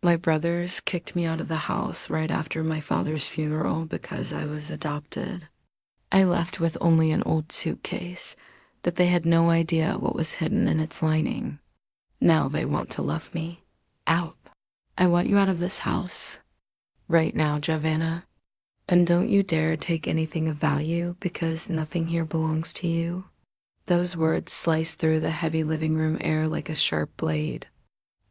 My brothers kicked me out of the house right after my father's funeral because I was adopted. I left with only an old suitcase that they had no idea what was hidden in its lining. Now they want to love me. Out. I want you out of this house. Right now, Joanna. And don't you dare take anything of value because nothing here belongs to you. Those words sliced through the heavy living room air like a sharp blade.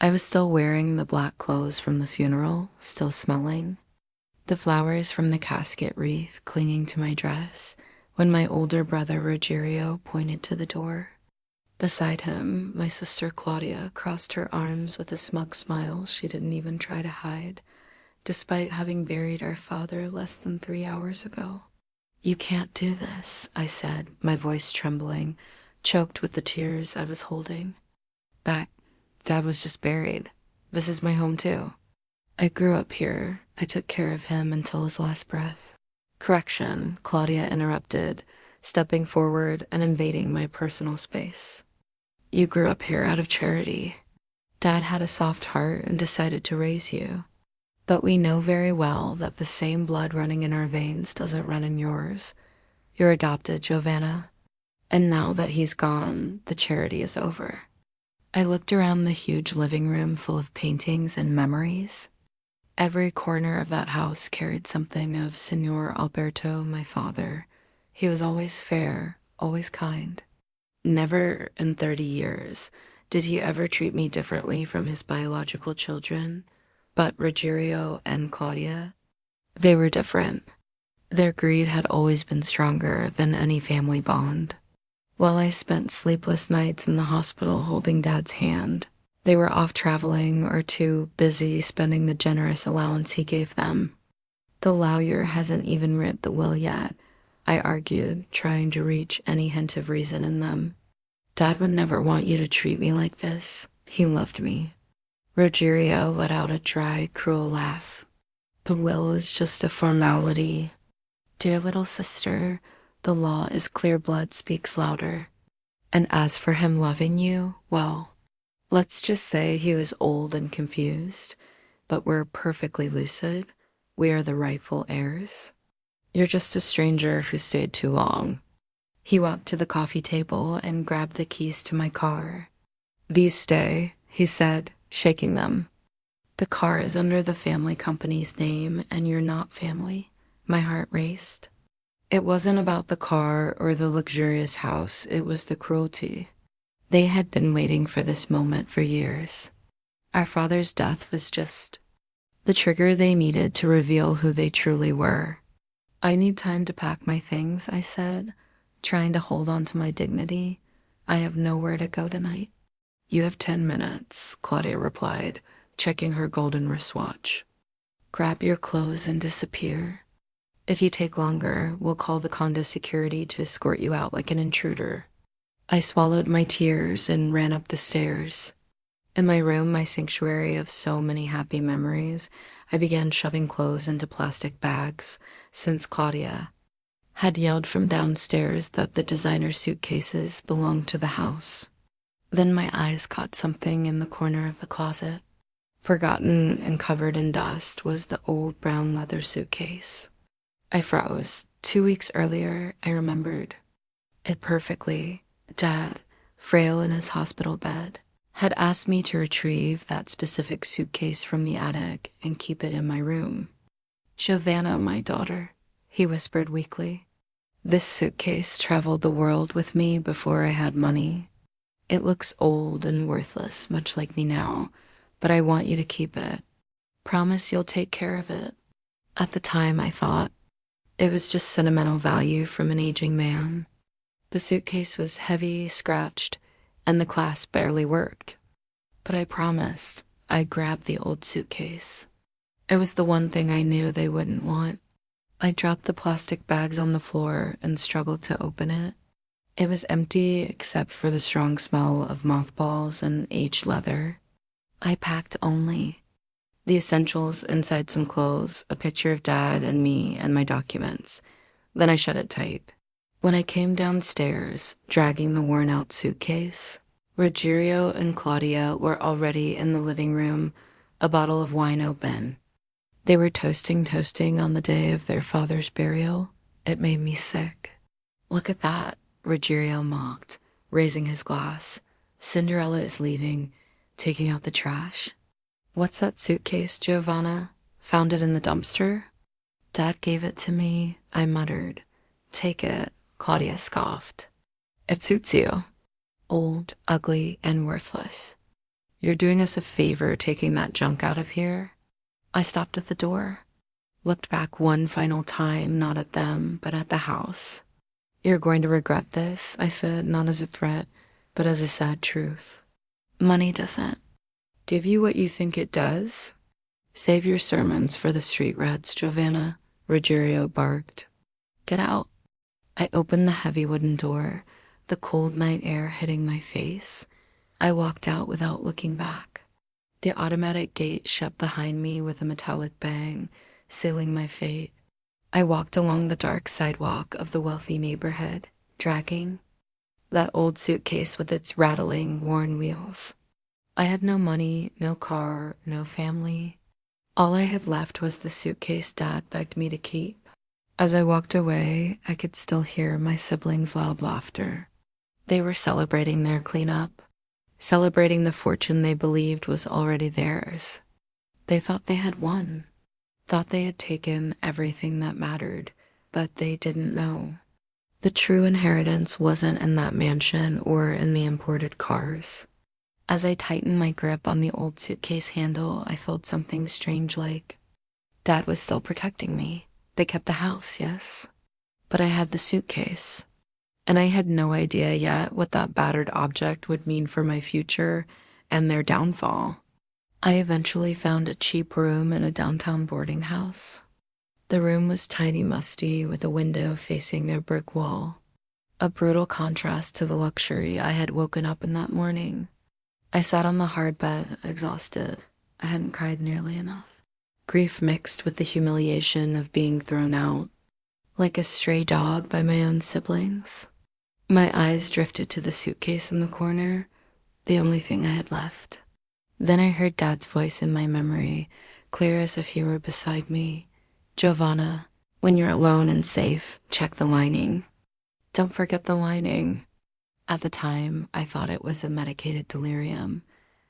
I was still wearing the black clothes from the funeral, still smelling. The flowers from the casket wreath clinging to my dress when my older brother Rogerio pointed to the door. Beside him, my sister Claudia crossed her arms with a smug smile she didn't even try to hide, despite having buried our father less than 3 hours ago. "You can't do this," I said, my voice trembling, choked with the tears I was holding. Dad was just buried. This is my home too. I grew up here. I took care of him until his last breath. Correction, Claudia interrupted, stepping forward and invading my personal space. You grew up here out of charity. Dad had a soft heart and decided to raise you. But we know very well that the same blood running in our veins doesn't run in yours. You're adopted, Joanna. And now that he's gone, the charity is over. I looked around the huge living room full of paintings and memories. Every corner of that house carried something of Signor Alberto, my father. He was always fair, always kind. Never in 30 years did he ever treat me differently from his biological children. But Rogerio and Claudia, they were different. Their greed had always been stronger than any family bond. While I spent sleepless nights in the hospital holding Dad's hand, they were off traveling or too busy spending the generous allowance he gave them. The lawyer hasn't even writ the will yet, I argued, trying to reach any hint of reason in them. Dad would never want you to treat me like this. He loved me. Rogerio let out a dry, cruel laugh. The will is just a formality. Dear little sister, the law is clear blood speaks louder. And as for him loving you, well, let's just say he was old and confused, but we're perfectly lucid. We are the rightful heirs. You're just a stranger who stayed too long. He walked to the coffee table and grabbed the keys to my car. These stay, he said, shaking them. The car is under the family company's name, and you're not family. My heart raced. It wasn't about the car or the luxurious house, it was the cruelty. They had been waiting for this moment for years. Our father's death was just the trigger they needed to reveal who they truly were. I need time to pack my things, I said, trying to hold on to my dignity. I have nowhere to go tonight. You have 10 minutes, Claudia replied, checking her golden wristwatch. Grab your clothes and disappear. If you take longer, we'll call the condo security to escort you out like an intruder. I swallowed my tears and ran up the stairs. In my room, my sanctuary of so many happy memories, I began shoving clothes into plastic bags, since Claudia had yelled from downstairs that the designer suitcases belonged to the house. Then my eyes caught something in the corner of the closet. Forgotten and covered in dust was the old brown leather suitcase. I froze. 2 weeks earlier, I remembered it perfectly. Dad, frail in his hospital bed, had asked me to retrieve that specific suitcase from the attic and keep it in my room. Joanna, my daughter, he whispered weakly. This suitcase traveled the world with me before I had money. It looks old and worthless, much like me now, but I want you to keep it. Promise you'll take care of it. At the time, I thought it was just sentimental value from an aging man. The suitcase was heavy, scratched, and the clasp barely worked. But I promised I'd grab the old suitcase. It was the one thing I knew they wouldn't want. I dropped the plastic bags on the floor and struggled to open it. It was empty except for the strong smell of mothballs and aged leather. I packed only the essentials inside some clothes, a picture of Dad and me, and my documents. Then I shut it tight. When I came downstairs, dragging the worn-out suitcase, Rogerio and Claudia were already in the living room, a bottle of wine open. They were toasting on the day of their father's burial. It made me sick. Look at that, Ruggiero mocked, raising his glass. Cinderella is leaving, taking out the trash. What's that suitcase, Giovanna? Found it in the dumpster? Dad gave it to me, I muttered. Take it, Claudia scoffed. It suits you. Old, ugly, and worthless. You're doing us a favor taking that junk out of here. I stopped at the door, looked back one final time, not at them, but at the house. You're going to regret this, I said, not as a threat, but as a sad truth. Money doesn't give you what you think it does. Save your sermons for the street rats, Joanna, Ruggiero barked. Get out. I opened the heavy wooden door, the cold night air hitting my face. I walked out without looking back. The automatic gate shut behind me with a metallic bang, sealing my fate. I walked along the dark sidewalk of the wealthy neighborhood, dragging that old suitcase with its rattling, worn wheels. I had no money, no car, no family. All I had left was the suitcase Dad begged me to keep. As I walked away, I could still hear my siblings' loud laughter. They were celebrating their cleanup, celebrating the fortune they believed was already theirs. They thought they had won, thought they had taken everything that mattered, but they didn't know. The true inheritance wasn't in that mansion or in the imported cars. As I tightened my grip on the old suitcase handle, I felt something strange like Dad was still protecting me. They kept the house, yes, but I had the suitcase. And I had no idea yet what that battered object would mean for my future and their downfall. I eventually found a cheap room in a downtown boarding house. The room was tiny, musty, with a window facing a brick wall, a brutal contrast to the luxury I had woken up in that morning. I sat on the hard bed, exhausted. I hadn't cried nearly enough. Grief mixed with the humiliation of being thrown out, like a stray dog by my own siblings. My eyes drifted to the suitcase in the corner, the only thing I had left. Then I heard Dad's voice in my memory, clear as if he were beside me. Giovanna, when you're alone and safe, check the lining. Don't forget the lining. At the time, I thought it was a medicated delirium.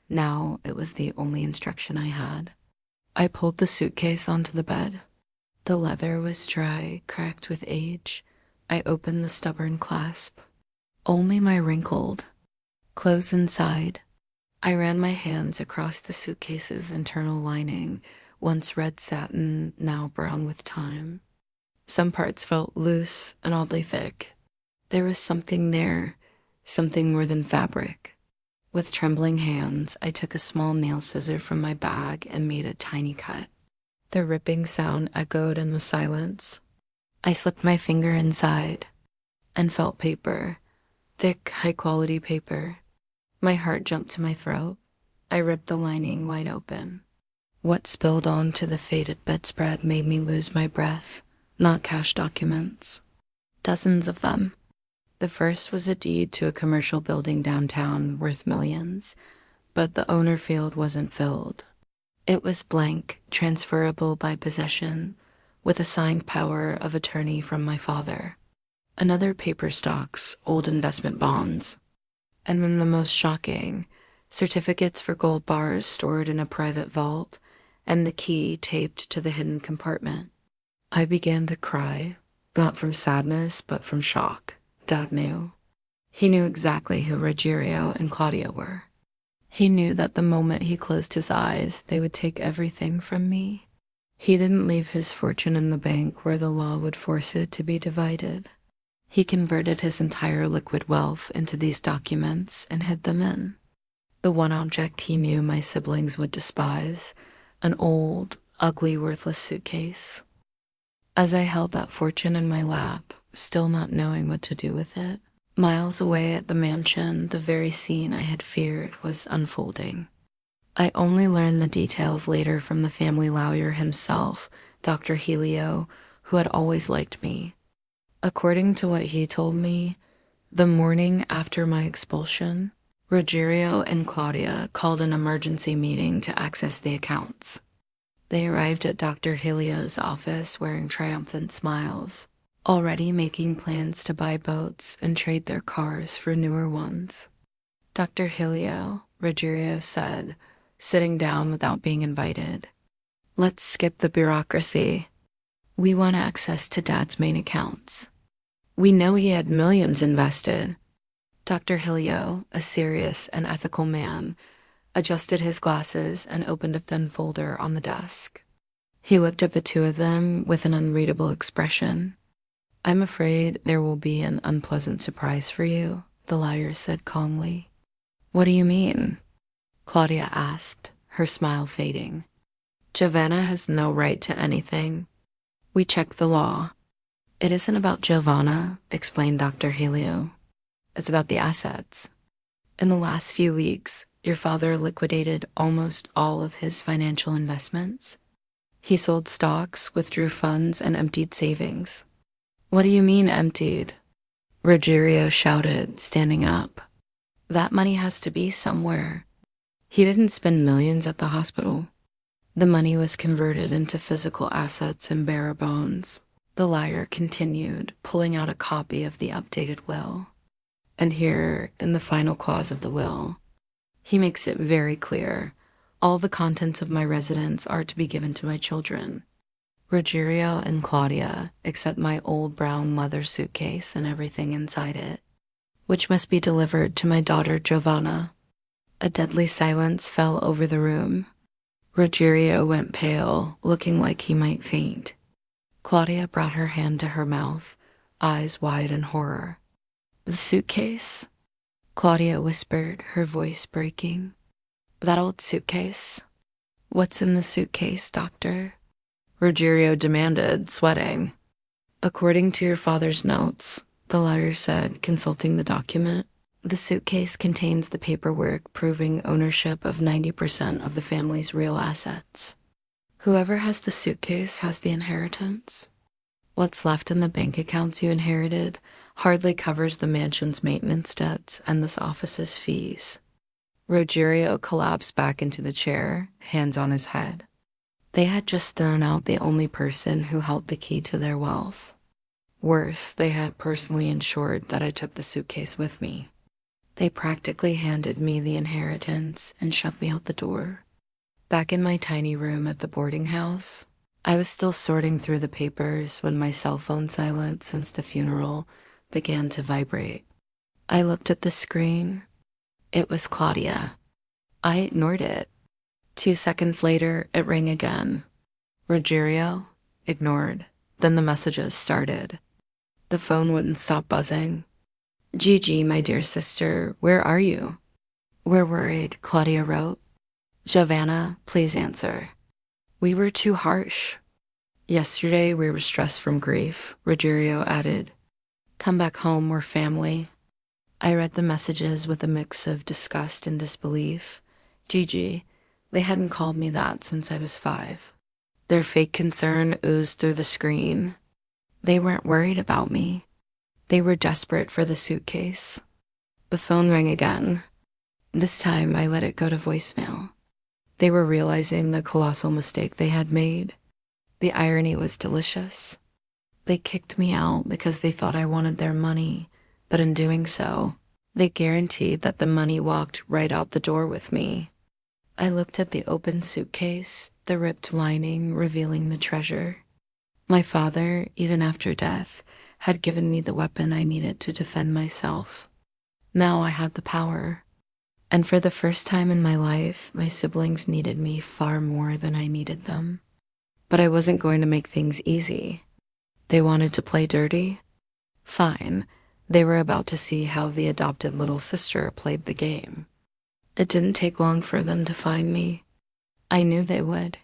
Now it was the only instruction I had. I pulled the suitcase onto the bed. The leather was dry, cracked with age. I opened the stubborn clasp. Only my wrinkled clothes inside. I ran my hands across the suitcase's internal lining, once red satin, now brown with time. Some parts felt loose and oddly thick. There was something there, something more than fabric. With trembling hands, I took a small nail scissor from my bag and made a tiny cut. The ripping sound echoed in the silence. I slipped my finger inside and felt paper, thick, high-quality paper. My heart jumped to my throat. I ripped the lining wide open. What spilled onto the faded bedspread made me lose my breath, not cash documents. Dozens of them. The first was a deed to a commercial building downtown worth millions, but the owner field wasn't filled. It was blank, transferable by possession, with a signed power of attorney from my father. Another paper stocks, old investment bonds. And then the most shocking, certificates for gold bars stored in a private vault, and the key taped to the hidden compartment. I began to cry, not from sadness, but from shock. Dad knew. He knew exactly who Ruggiero and Claudia were. He knew that the moment he closed his eyes, they would take everything from me. He didn't leave his fortune in the bank where the law would force it to be divided. He converted his entire liquid wealth into these documents and hid them in. The one object he knew my siblings would despise, an old, ugly, worthless suitcase. As I held that fortune in my lap, still not knowing what to do with it, miles away at the mansion, the very scene I had feared was unfolding. I only learned the details later from the family lawyer himself, Dr. Helio, who had always liked me. According to what he told me, the morning after my expulsion, Ruggiero and Claudia called an emergency meeting to access the accounts. They arrived at Dr. Helio's office wearing triumphant smiles, already making plans to buy boats and trade their cars for newer ones. Dr. Helio, Ruggiero said, sitting down without being invited. Let's skip the bureaucracy. We want access to Dad's main accounts. We know he had millions invested. Dr. Helio, a serious and ethical man, adjusted his glasses and opened a thin folder on the desk. He looked at the two of them with an unreadable expression. I'm afraid there will be an unpleasant surprise for you, the lawyer said calmly. What do you mean? Claudia asked, her smile fading. Joanna has no right to anything. We checked the law. It isn't about Joanna, explained Dr. Helio. It's about the assets. In the last few weeks, your father liquidated almost all of his financial investments. He sold stocks, withdrew funds, and emptied savings. What do you mean emptied? Ruggiero shouted, standing up. That money has to be somewhere. He didn't spend millions at the hospital. The money was converted into physical assets and bare bones. The liar continued, pulling out a copy of the updated will. And here, in the final clause of the will, he makes it very clear, all the contents of my residence are to be given to my children, Ruggiero and Claudia, except my old brown leather suitcase and everything inside it, which must be delivered to my daughter Joanna. A deadly silence fell over the room. Ruggiero went pale, looking like he might faint. Claudia brought her hand to her mouth, eyes wide in horror. The suitcase? Claudia whispered, her voice breaking. That old suitcase? What's in the suitcase, doctor? Ruggiero demanded, sweating. According to your father's notes, the lawyer said, consulting the document, the suitcase contains the paperwork proving ownership of 90% of the family's real assets. Whoever has the suitcase has the inheritance. What's left in the bank accounts you inherited hardly covers the mansion's maintenance debts and this office's fees. Ruggiero collapsed back into the chair, hands on his head. They had just thrown out the only person who held the key to their wealth. Worse, they had personally ensured that I took the suitcase with me. They practically handed me the inheritance and shoved me out the door. Back in my tiny room at the boarding house, I was still sorting through the papers when my cell phone silence since the funeral began to vibrate. I looked at the screen. It was Claudia. I ignored it. 2 seconds later, it rang again. Ruggiero? Ignored. Then the messages started. The phone wouldn't stop buzzing. Gigi, my dear sister, where are you? We're worried, Claudia wrote. Joanna, please answer. We were too harsh. Yesterday we were stressed from grief, Ruggiero added. Come back home, we're family. I read the messages with a mix of disgust and disbelief. Gigi, they hadn't called me that since I was 5. Their fake concern oozed through the screen. They weren't worried about me. They were desperate for the suitcase. The phone rang again. This time I let it go to voicemail. They were realizing the colossal mistake they had made. The irony was delicious. They kicked me out because they thought I wanted their money, but in doing so, they guaranteed that the money walked right out the door with me. I looked at the open suitcase, the ripped lining revealing the treasure. My father, even after death, had given me the weapon I needed to defend myself. Now I had the power. And for the first time in my life, my siblings needed me far more than I needed them. But I wasn't going to make things easy. They wanted to play dirty? Fine. They were about to see how the adopted little sister played the game. It didn't take long for them to find me. I knew they would.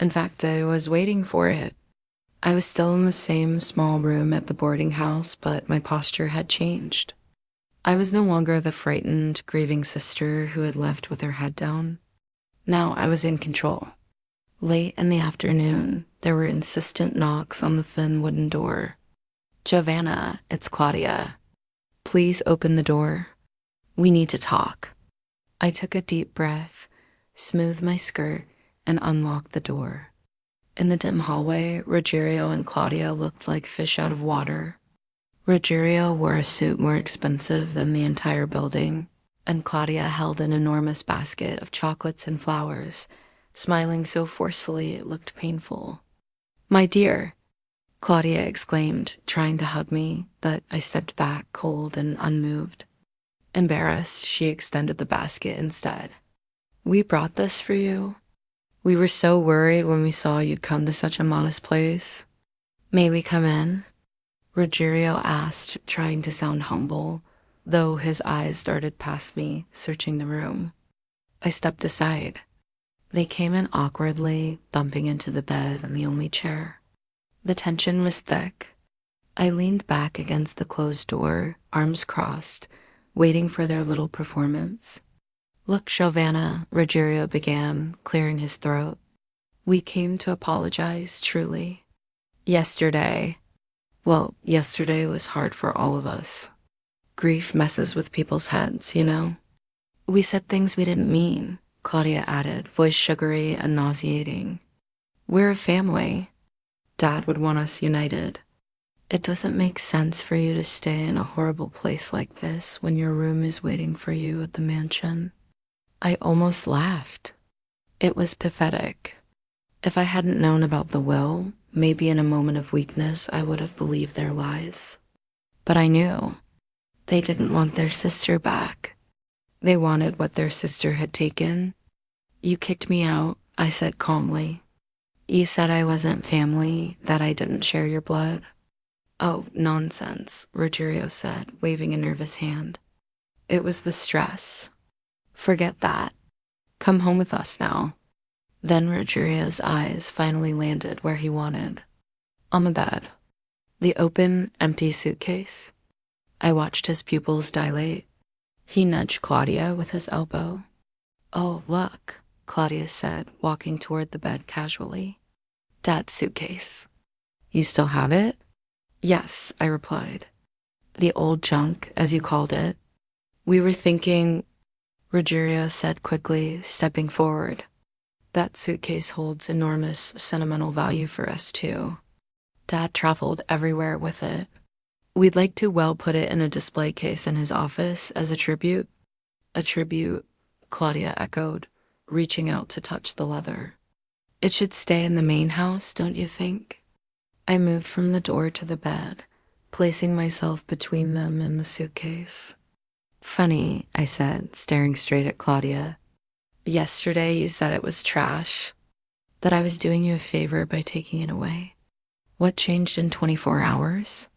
In fact, I was waiting for it. I was still in the same small room at the boarding house, but my posture had changed. I was no longer the frightened, grieving sister who had left with her head down. Now I was in control. Late in the afternoon, there were insistent knocks on the thin wooden door. Joanna, it's Claudia. Please open the door. We need to talk. I took a deep breath, smoothed my skirt, and unlocked the door. In the dim hallway, Rogério and Claudia looked like fish out of water. Rogério wore a suit more expensive than the entire building, and Claudia held an enormous basket of chocolates and flowers, smiling so forcefully it looked painful. "My dear," Claudia exclaimed, trying to hug me, but I stepped back, cold and unmoved. Embarrassed, she extended the basket instead. "We brought this for you. We were so worried when we saw you'd come to such a modest place." "May we come in?" Rogério asked, trying to sound humble, though his eyes darted past me, searching the room. I stepped aside. They came in awkwardly, bumping into the bed and the only chair. The tension was thick. I leaned back against the closed door, arms crossed, waiting for their little performance. "Look, Joanna," Rogério began, clearing his throat. "We came to apologize, truly. Yesterday was hard for all of us. Grief messes with people's heads, you know? We said things we didn't mean," Claudia added, voice sugary and nauseating. "We're a family. Dad would want us united. It doesn't make sense for you to stay in a horrible place like this when your room is waiting for you at the mansion." I almost laughed. It was pathetic. If I hadn't known about the will, maybe in a moment of weakness I would have believed their lies. But I knew. They didn't want their sister back. They wanted what their sister had taken. "You kicked me out," I said calmly. "You said I wasn't family, that I didn't share your blood." "Oh, nonsense," Rogério said, waving a nervous hand. "It was the stress. Forget that. Come home with us now." Then Rogério's eyes finally landed where he wanted. On the bed. The open, empty suitcase. I watched his pupils dilate. He nudged Claudia with his elbow. "Oh, look," Claudia said, walking toward the bed casually. "Dad's suitcase. You still have it?" "Yes," I replied. "The old junk, as you called it. We were thinking," Rogério said quickly, stepping forward. "That suitcase holds enormous sentimental value for us, too. Dad traveled everywhere with it. We'd like to put it in a display case in his office as a tribute." "A tribute," Claudia echoed, reaching out to touch the leather. "It should stay in the main house, don't you think?" I moved from the door to the bed, placing myself between them and the suitcase. "Funny," I said, staring straight at Claudia. "Yesterday you said it was trash, that I was doing you a favor by taking it away. What changed in 24 hours?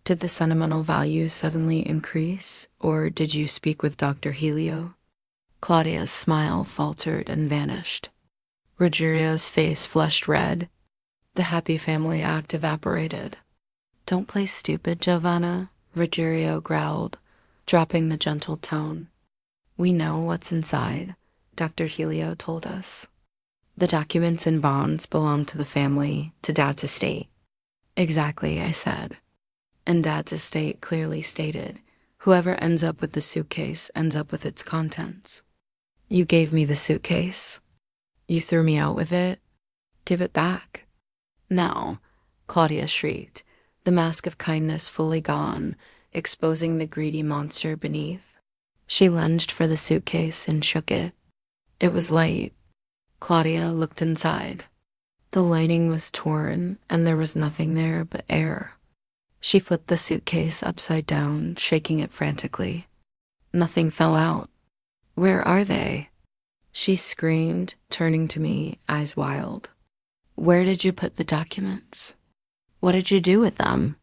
Did the sentimental value suddenly increase, or did you speak with Dr. Helio?" Claudia's smile faltered and vanished. Rogério's face flushed red. The happy family act evaporated. "Don't play stupid, Joanna," Rogério growled, dropping the gentle tone. "We know what's inside. Dr. Helio told us. The documents and bonds belong to the family, to Dad's estate." "Exactly," I said. And Dad's estate clearly stated, whoever ends up with the suitcase ends up with its contents. "You gave me the suitcase. You threw me out with it. Give it back." "No," Claudia shrieked, the mask of kindness fully gone, exposing the greedy monster beneath. She lunged for the suitcase and shook it. It was light. Claudia looked inside. The lining was torn, and there was nothing there but air. She flipped the suitcase upside down, shaking it frantically. Nothing fell out. "Where are they?" She screamed, turning to me, eyes wild. "Where did you put the documents? What did you do with them?"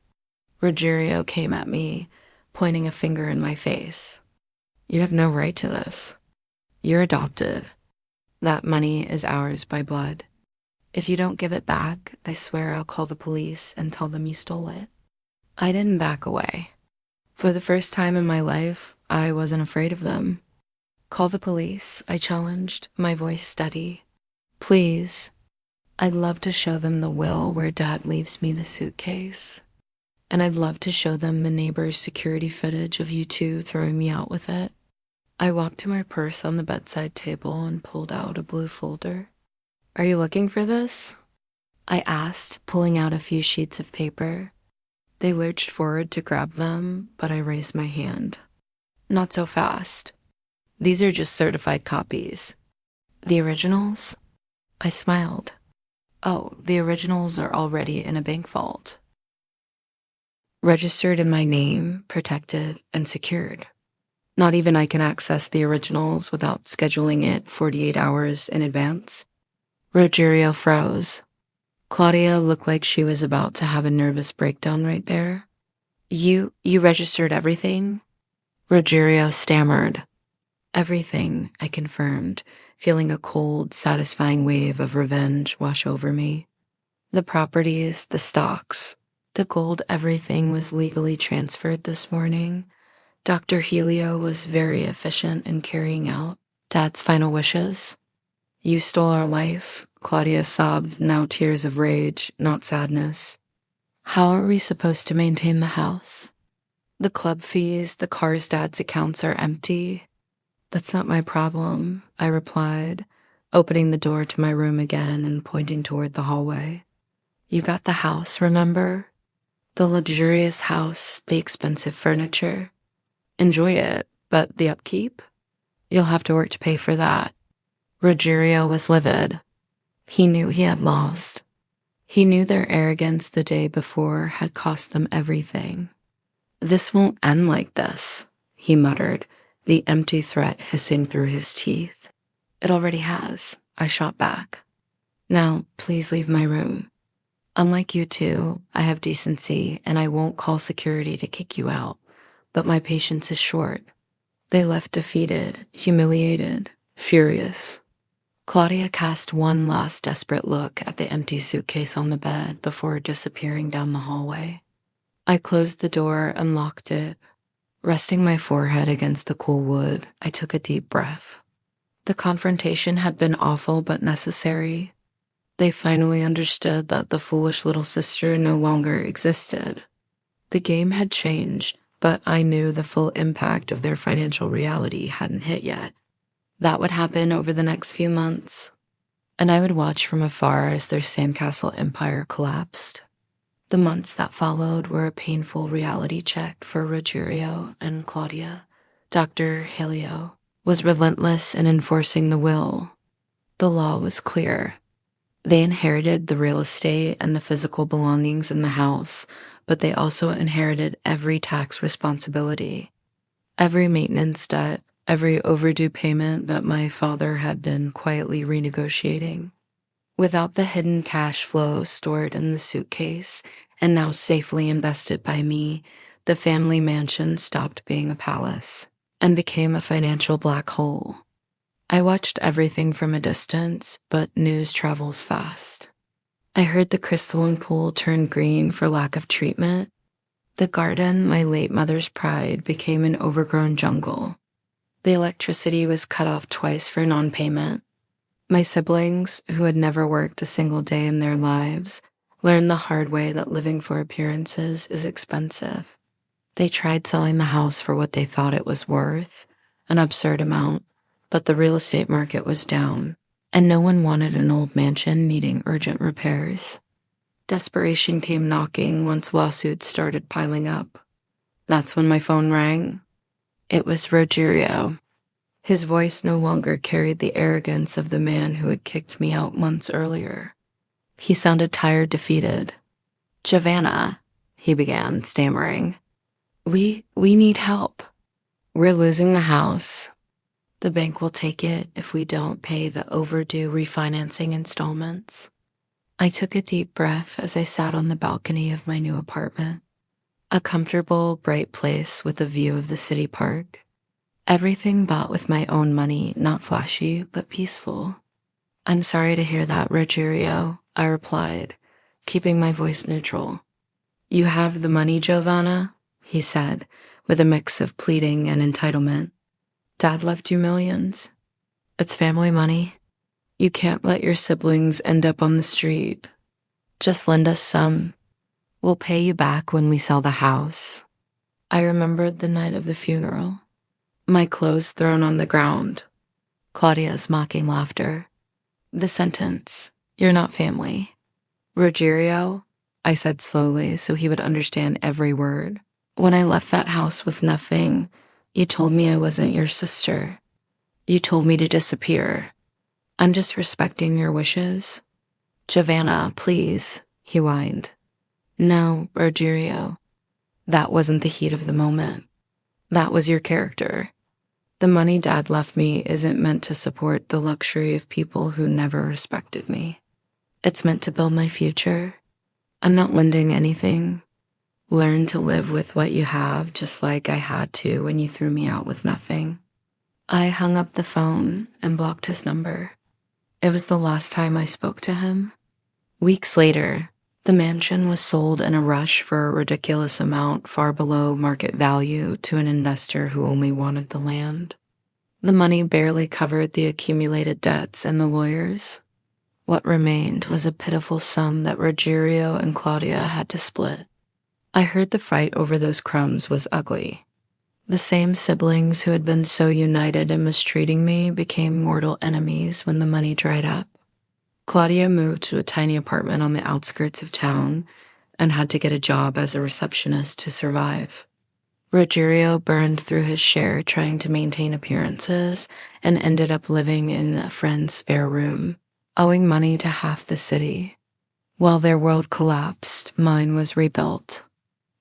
Rogério came at me, pointing a finger in my face. "You have no right to this. You're adopted. That money is ours by blood. If you don't give it back, I swear I'll call the police and tell them you stole it." I didn't back away. For the first time in my life, I wasn't afraid of them. "Call the police," I challenged, my voice steady. "Please. I'd love to show them the will where Dad leaves me the suitcase. And I'd love to show them the neighbor's security footage of you two throwing me out with it. I walked to my purse on the bedside table and pulled out a blue folder. "Are you looking for this?" I asked, pulling out a few sheets of paper. They lurched forward to grab them, but I raised my hand. "Not so fast. These are just certified copies." "The originals?" I smiled. "Oh, the originals are already in a bank vault. Registered in my name, protected, and secured. Not even I can access the originals without scheduling it 48 hours in advance." Rogerio froze. Claudia looked like she was about to have a nervous breakdown right there. You registered everything?" Rogerio stammered. "Everything," I confirmed, feeling a cold, satisfying wave of revenge wash over me. "The properties, the stocks, the gold, everything was legally transferred this morning. Dr. Helio was very efficient in carrying out Dad's final wishes." "You stole our life," Claudia sobbed, now tears of rage, not sadness. "How are we supposed to maintain the house? The club fees, the car's dad's accounts are empty." "That's not my problem," I replied, opening the door to my room again and pointing toward the hallway. "You got the house, remember? The luxurious house, the expensive furniture. Enjoy it, but the upkeep? You'll have to work to pay for that." Rogerio was livid. He knew he had lost. He knew their arrogance the day before had cost them everything. "This won't end like this," he muttered, the empty threat hissing through his teeth. "It already has," I shot back. "Now, please leave my room. Unlike you two, I have decency and I won't call security to kick you out, but my patience is short." They left defeated, humiliated, furious. Claudia cast one last desperate look at the empty suitcase on the bed before disappearing down the hallway. I closed the door and locked it. Resting my forehead against the cool wood, I took a deep breath. The confrontation had been awful but necessary. They finally understood that the foolish little sister no longer existed. The game had changed, but I knew the full impact of their financial reality hadn't hit yet. That would happen over the next few months, and I would watch from afar as their sandcastle empire collapsed. The months that followed were a painful reality check for Rogerio and Claudia. Dr. Helio was relentless in enforcing the will. The law was clear. They inherited the real estate and the physical belongings in the house, but they also inherited every tax responsibility, every maintenance debt, every overdue payment that my father had been quietly renegotiating. Without the hidden cash flow stored in the suitcase and now safely invested by me, the family mansion stopped being a palace and became a financial black hole. I watched everything from a distance, but news travels fast. I heard the crystalline pool turn green for lack of treatment. The garden, my late mother's pride, became an overgrown jungle. The electricity was cut off twice for non-payment. My siblings, who had never worked a single day in their lives, learned the hard way that living for appearances is expensive. They tried selling the house for what they thought it was worth, an absurd amount, but the real estate market was down, and no one wanted an old mansion needing urgent repairs. Desperation came knocking once lawsuits started piling up. That's when my phone rang. It was Rogerio. His voice no longer carried the arrogance of the man who had kicked me out months earlier. He sounded tired, defeated. "Joanna," he began, stammering. We need help. We're losing the house. The bank will take it if we don't pay the overdue refinancing installments." I took a deep breath as I sat on the balcony of my new apartment. A comfortable, bright place with a view of the city park. Everything bought with my own money, not flashy, but peaceful. "I'm sorry to hear that, Rogerio," I replied, keeping my voice neutral. "You have the money, Joanna?" he said, with a mix of pleading and entitlement. "Dad left you millions. It's family money. You can't let your siblings end up on the street. Just lend us some. We'll pay you back when we sell the house." I remembered the night of the funeral. My clothes thrown on the ground. Claudia's mocking laughter. The sentence, "You're not family." "Rogerio," I said slowly so he would understand every word. "When I left that house with nothing, you told me I wasn't your sister. You told me to disappear. I'm just respecting your wishes." "Joanna, please," he whined. "No, Rogerio. That wasn't the heat of the moment. That was your character. The money Dad left me isn't meant to support the luxury of people who never respected me. It's meant to build my future. I'm not lending anything. Learn to live with what you have, just like I had to when you threw me out with nothing." I hung up the phone and blocked his number. It was the last time I spoke to him. Weeks later, the mansion was sold in a rush for a ridiculous amount far below market value to an investor who only wanted the land. The money barely covered the accumulated debts and the lawyers. What remained was a pitiful sum that Rogerio and Claudia had to split. I heard the fight over those crumbs was ugly. The same siblings who had been so united in mistreating me became mortal enemies when the money dried up. Claudia moved to a tiny apartment on the outskirts of town and had to get a job as a receptionist to survive. Rogerio burned through his share trying to maintain appearances and ended up living in a friend's spare room, owing money to half the city. While their world collapsed, mine was rebuilt.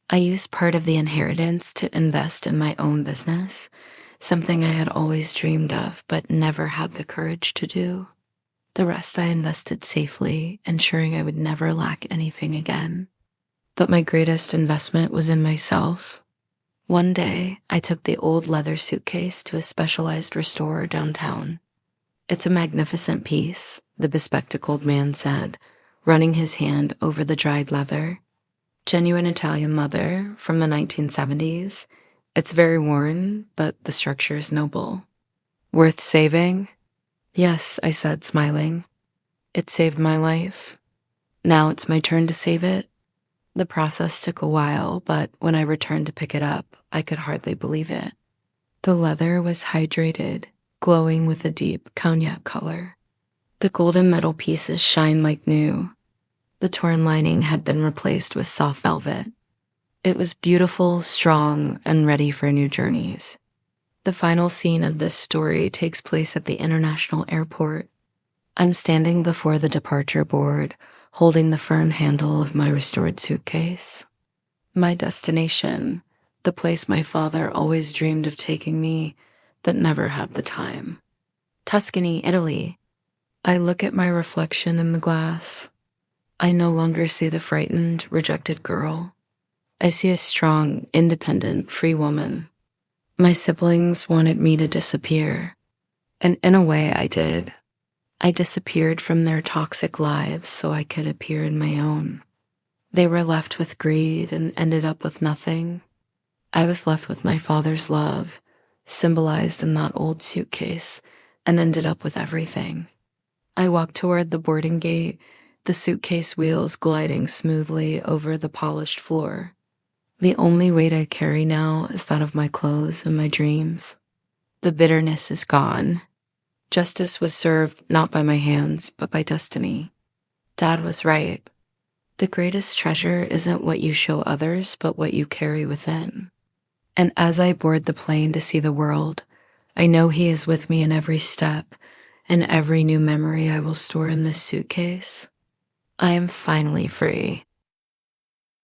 I used part of the inheritance to invest in my own business, something I had always dreamed of but never had the courage to do. The rest I invested safely, ensuring I would never lack anything again. But my greatest investment was in myself. One day, I took the old leather suitcase to a specialized restorer downtown. "It's a magnificent piece," the bespectacled man said, running his hand over the dried leather. "Genuine Italian leather from the 1970s. It's very worn, but the structure is noble." "Worth saving?" "Yes," I said, smiling. "It saved my life. Now it's my turn to save it." The process took a while, but when I returned to pick it up, I could hardly believe it. The leather was hydrated, glowing with a deep cognac color. The golden metal pieces shined like new. The torn lining had been replaced with soft velvet. It was beautiful, strong, and ready for new journeys. The final scene of this story takes place at the international airport. I'm standing before the departure board, holding the firm handle of my restored suitcase. My destination, the place my father always dreamed of taking me, but never had the time. Tuscany, Italy. I look at my reflection in the glass. I no longer see the frightened, rejected girl. I see a strong, independent, free woman. My siblings wanted me to disappear, and in a way I did. I disappeared from their toxic lives so I could appear in my own. They were left with greed and ended up with nothing. I was left with my father's love, symbolized in that old suitcase, and ended up with everything. I walked toward the boarding gate, the suitcase wheels gliding smoothly over the polished floor. The only weight I carry now is that of my clothes and my dreams. The bitterness is gone. Justice was served not by my hands, but by destiny. Dad was right. The greatest treasure isn't what you show others, but what you carry within. And as I board the plane to see the world, I know he is with me in every step, and every new memory I will store in this suitcase. I am finally free.